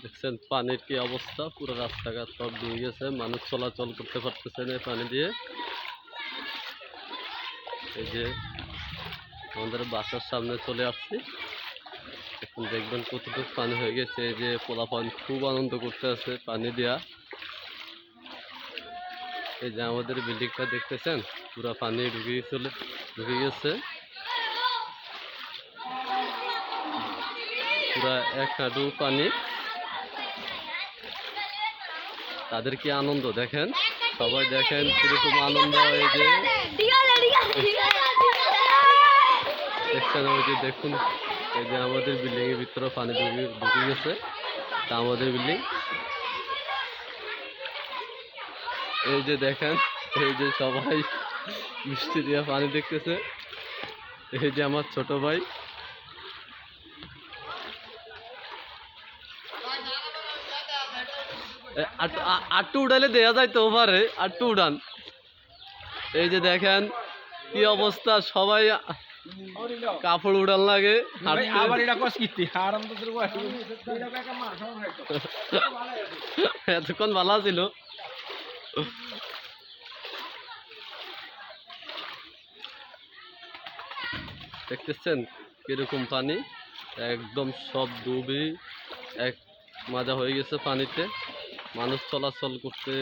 দেখছেন পানির কি অবস্থা, পুরো রাস্তাঘাট সব ডুবে গেছে, মানুষ চলাচল করতে পারতেছে না পানি দিয়ে। এই যে আমাদের বাসার সামনে চলে আসছি, এখন দেখবেন কতটুকু পানি হয়ে গেছে। এই যে পোলাপান খুব আনন্দ করতে আছে পানি দিয়া। এই যে আমাদের বিল্ডিংটা দেখতেছেন পুরো পানি ঢুকে গেছে, পুরা এক হাঁটু পানি। তাদের কি আনন্দ দেখেন, সবাই দেখেন কিরকম আনন্দ। এই যে দেখছেন, ওই যে দেখুন, এই যে আমাদের বিল্ডিং এর ভিতরে পানি ঢুকে গেছে, তা আমাদের বিল্ডিং। এই যে দেখেন, এই যে সবাই মিষ্টি দিয়া পানি দেখতেছে। এই যে আমার ছোট ভাই, আটটু উড়াইলে দেয়া যায় তো ওভারে, আটটু উড়ান। এই যে দেখেন কি অবস্থা, সবাই কাপড় উড়ান লাগে। এতক্ষণ ভালো ছিল। দেখতেছেন কিরকম পানি, একদম সব ডুবে এক মাজা হয়ে গেছে পানিতে। মানুষ চলাচল করতে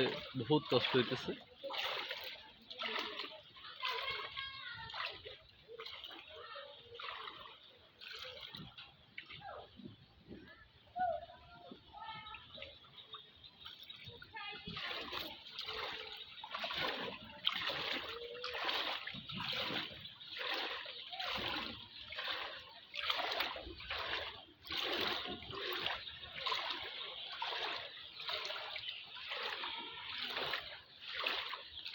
বহুত কষ্ট হইতেছে।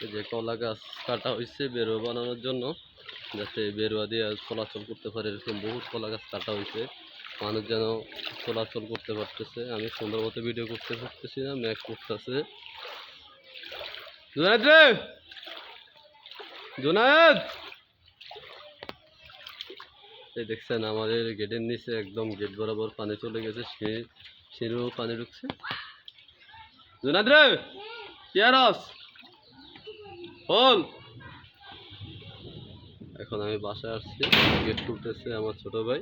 এই যে কলা গাছ কাটা হয়েছে বেরোয়া বানানোর জন্য, যাতে বেরোয়া দিয়ে চলাচল করতে পারে। এরকম বহুত কলা গাছ কাটা হয়েছে, মানুষ যেন চলাচল করতে পারতেছে। আমি সুন্দর মতো ভিডিও করতে পারতেছি না, ম্যাক করতেছে। জুনায়েদ রে, জুনায়েদ, এই দেখছেন আমাদের গেটের নিচে একদম গেট বরাবর পানি চলে গেছে, সিঁড়িও পানি ঢুকছে। জুনায়েদ রে, কি আরস বল। এখন আমি বাসায় আসছি, গেট খুলতেছে আমার ছোট ভাই।